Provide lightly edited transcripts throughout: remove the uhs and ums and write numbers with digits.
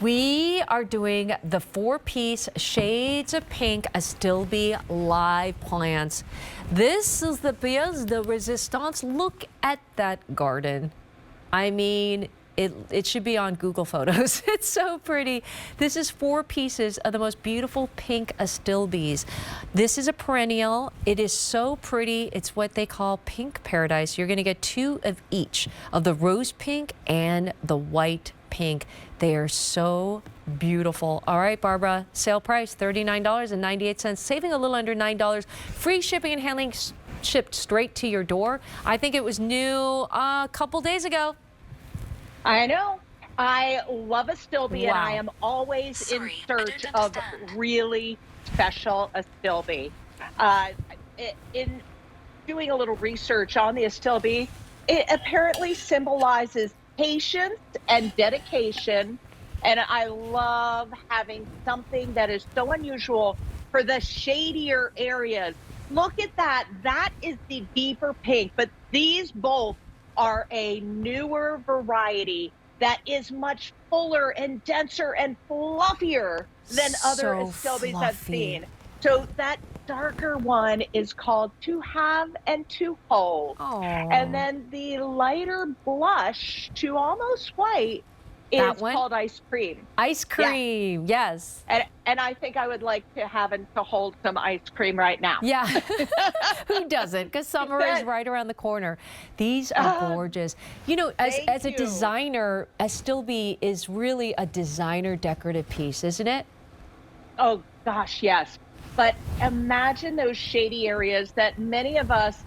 We are doing the 4-piece Shades of Pink Astilbe live plants. This is the pièce de résistance. Look at that garden. I mean, it should be on Google Photos. It's so pretty. This is 4 pieces of the most beautiful pink Astilbes. This is a perennial. It is so pretty. It's what they call pink paradise. You're going to get 2 of each, of the rose pink and the white pink. They are so beautiful. All right, Barbara, sale price $39.98, saving a little under $9. Free shipping and handling, shipped straight to your door. I think it was new a couple days ago. I know. I love Astilbe, and I am always in search of really special Astilbe. In doing a little research on the Astilbe, it apparently symbolizes patience and dedication, and I love having something that is so unusual for the shadier areas. Look at that. That is the deeper pink, but these both are a newer variety that is much fuller and denser and fluffier than other Astilbes I've seen. So that darker one is called To Have and To Hold. Aww. And then the lighter blush to almost white is called Ice Cream. Ice Cream, yes. And I think I would like to have and to hold some ice cream right now. Yeah, who doesn't? Because summer is right around the corner. These are gorgeous. You know, as a designer, Astilbe is really a designer decorative piece, isn't it? Oh gosh, yes. But imagine those shady areas that many of us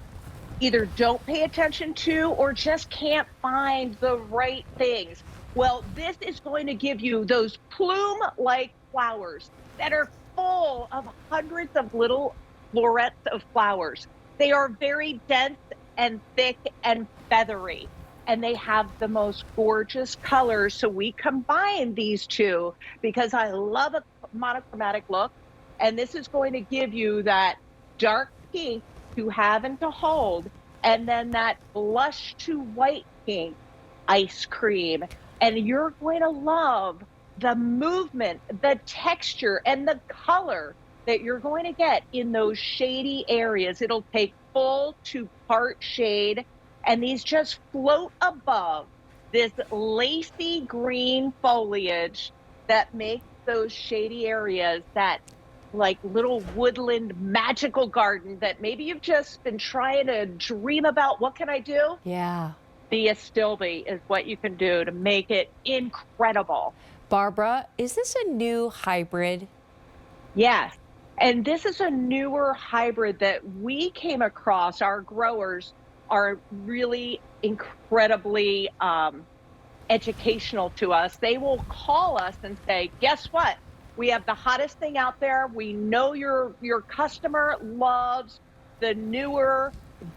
either don't pay attention to or just can't find the right things. Well, this is going to give you those plume-like flowers that are full of hundreds of little florets of flowers. They are very dense and thick and feathery, and they have the most gorgeous colors. So we combine these two because I love a monochromatic look, and this is going to give you that dark pink to have and to hold, and then that blush to white pink, Ice Cream. And you're going to love the movement, the texture, and the color that you're going to get in those shady areas. It'll take full to part shade, and these just float above this lacy green foliage that makes those shady areas that like little woodland magical garden that maybe you've just been trying to dream about. What can I do? Yeah. The Astilbe is what you can do to make it incredible. Barbara, is this a new hybrid? Yes, and this is a newer hybrid that we came across. Our growers are really incredibly educational to us. They will call us and say, guess what? We have the hottest thing out there. We know your customer loves the newer,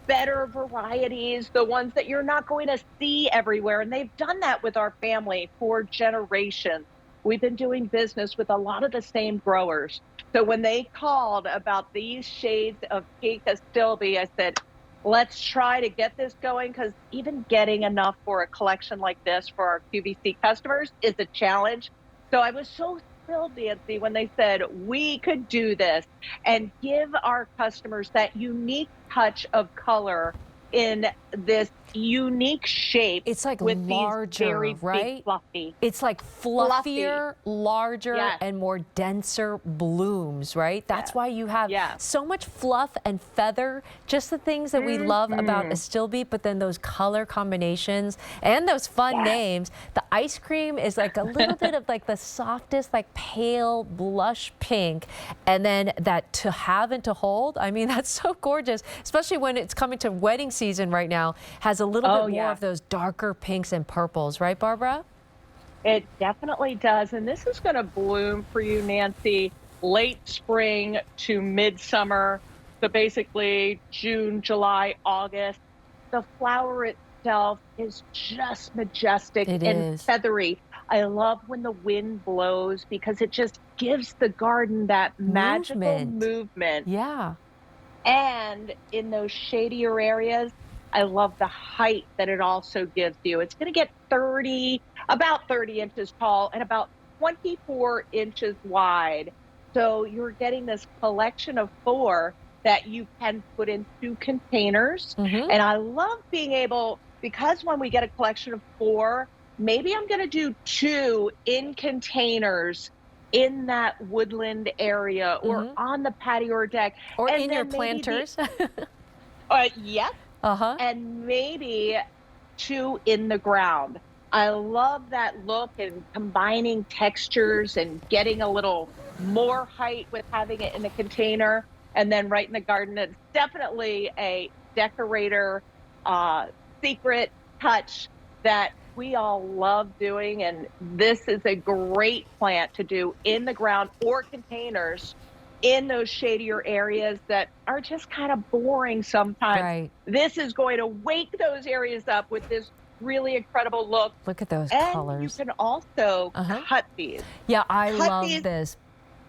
better varieties, the ones that you're not going to see everywhere. And they've done that with our family for generations. We've been doing business with a lot of the same growers. So when they called about these shades of pink Astilbe, I said, let's try to get this going, because even getting enough for a collection like this for our QVC customers is a challenge. So I was so thrilled, Nancy, when they said we could do this and give our customers that unique touch of color in this unique shape. It's like with larger, these very right? big, fluffy. It's like fluffier, larger, Yes. and more denser blooms, right? That's why you have so much fluff and feather, just the things that we love about Astilbe, but then those color combinations and those fun names. The Ice Cream is like a little bit of like the softest, like pale blush pink. And then that To Have and To Hold, I mean, that's so gorgeous, especially when it's coming to wedding season right now, has a little bit more of those darker pinks and purples, right, Barbara? It definitely does. And this is going to bloom for you, Nancy, late spring to midsummer. So basically June, July, August. The flower itself is just majestic and feathery. I love when the wind blows because it just gives the garden that magical movement. Yeah. And in those shadier areas, I love the height that it also gives you. It's going to get about 30 inches tall and about 24 inches wide. So you're getting this collection of 4 that you can put into containers. Hmm. And I love being able, because when we get a collection of 4, maybe I'm going to do 2 in containers in that woodland area or Hmm. on the patio or deck. Or And in your then maybe planters. yes, Uh-huh. and maybe 2 in the ground. I love that look and combining textures and getting a little more height with having it in a container and then right in the garden. It's definitely a decorator uh, secret touch that we all love doing. And this is a great plant to do in the ground or containers in those shadier areas that are just kind of boring sometimes. Right. This is going to wake those areas up with this really incredible look. Look at those And you colors. can also Uh-huh. cut these. Yeah, I Cut love these this,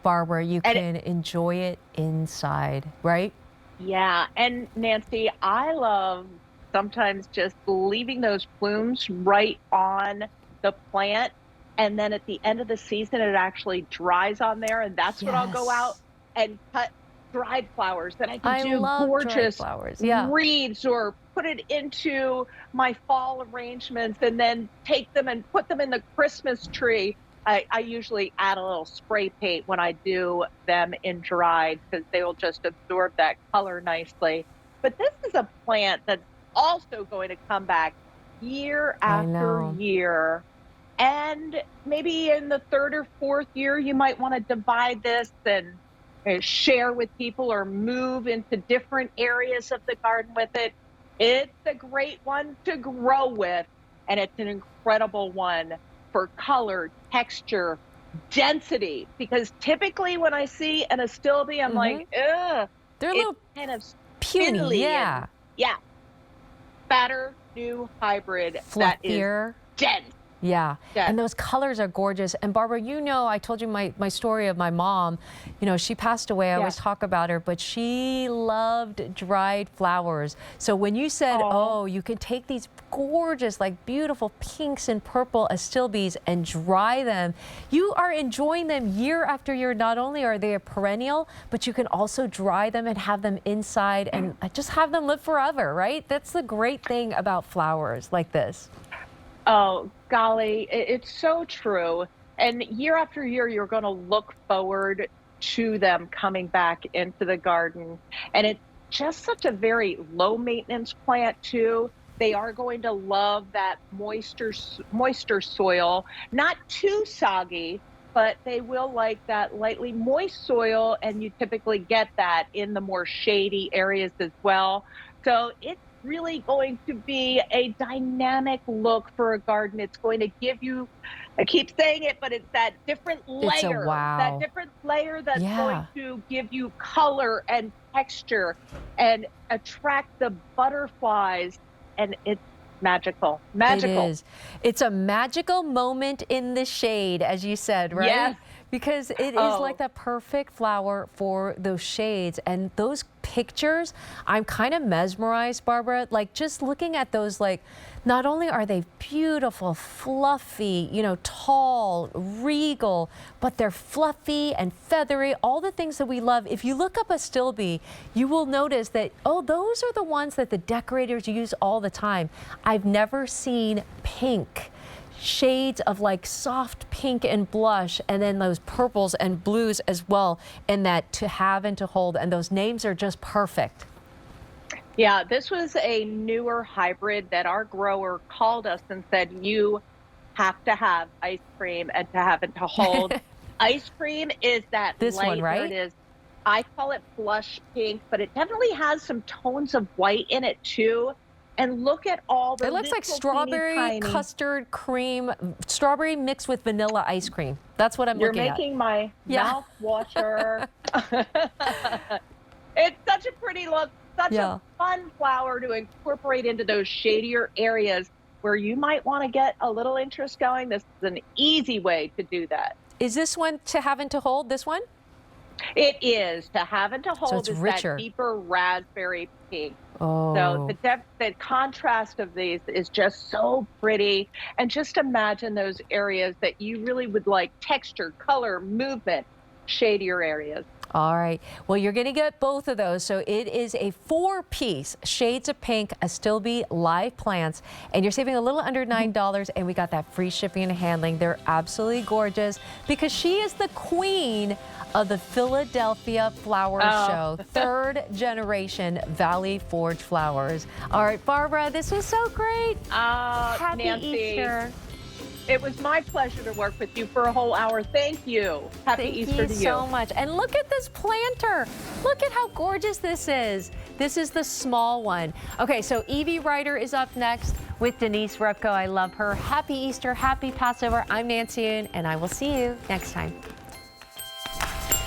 Barbara. You and can enjoy it inside, right? yeah, and Nancy, I love sometimes just leaving those plumes right on the plant. And then at the end of the season, it actually dries on there. And that's when I'll go out Yes. and cut dried flowers that I can I do love dried gorgeous flowers. Yeah. wreaths or put it into my fall arrangements and then take them and put them in the Christmas tree. I usually add a little spray paint when I do them in dried because they will just absorb that color nicely. But this is a plant that's also going to come back year I after know. year. And maybe in the 3rd or 4th year, you might want to divide this and share with people or move into different areas of the garden with it. It's a great one to grow with, and it's an incredible one for color, texture, density. Because typically when I see an Astilbe, I'm like, Hmm. ugh, They're a it's little kind of puny. spindly and Yeah. yeah, fatter new hybrid that is Fluffier. dense. Yeah, and Dense. those colors are gorgeous. And Barbara, you know, I told you my story of my mom. You know, she passed away. I Yeah. always talk about her, but she loved dried flowers. So when you said, Oh, oh, you can take these gorgeous, like beautiful pinks and purple Astilbes and dry them, you are enjoying them year after year. Not only are they a perennial, but you can also dry them and have them inside and just have them live forever, right? That's the great thing about flowers like this. oh, golly, it's so true. And year after year, you're going to look forward to them coming back into the garden. And it's just such a very low maintenance plant, too. They are going to love that moister soil, not too soggy, but they will like that lightly moist soil. And you typically get that in the more shady areas as well. So it's really going to be a dynamic look for a garden. It's going to give you, I keep saying it, but it's It's a that wow. different layer that's going Yeah. to give you color and texture and attract the butterflies. And it's magical, It magical. is. It's a magical moment in the shade, as you said, right? Yes. Because it is like Oh, that perfect flower for those shades. And those pictures, I'm kind of mesmerized, Barbara. Like just looking at those, like, not only are they beautiful, fluffy, you know, tall, regal, but they're fluffy and feathery, all the things that we love. If you look up a Astilbe, you will notice that, oh, those are the ones that the decorators use all the time. I've never seen pink, shades of like soft pink and blush, and then those purples and blues as well, and that to have and to hold. And those names are just perfect. yeah, this was a newer hybrid that our grower called us and said, you have to have ice cream and to have it to hold. Ice cream is that This one, light, there it right? is. I call it blush pink, but it definitely has some tones of white in it too. And look at all the It looks like little teeny strawberry tiny. custard cream, strawberry mixed with vanilla ice cream. That's what I'm You're looking at. making my Yeah. mouth water. It's such a pretty look, such Yeah. a fun flower to incorporate into those shadier areas where you might want to get a little interest going. This is an easy way to do that. Is this one to have and to hold, this one? It is. To have and to So hold it's is that richer. deeper raspberry pink. So Oh. the contrast of these is just so pretty. And just imagine those areas that you really would like texture, color, movement, shadier areas. All right. Well, you're going to get both of those. So it is a 4-piece Shades of Pink Astilbe live plants, and you're saving a little under $9, and we got that free shipping and handling. They're absolutely gorgeous because she is the queen of the Philadelphia Flower Show, 3rd generation Valley Forge flowers. All right, Barbara, this was so great. Happy Nancy, Easter. it was my pleasure to work with you for a whole hour. Thank you. Happy Easter to you. Thank you so much. And look at this planter. Look at how gorgeous this is. This is the small one. Okay, so Evie Ryder is up next with Denise Repko. I love her. Happy Easter, happy Passover. I'm Nancy Yoon, and I will see you next time.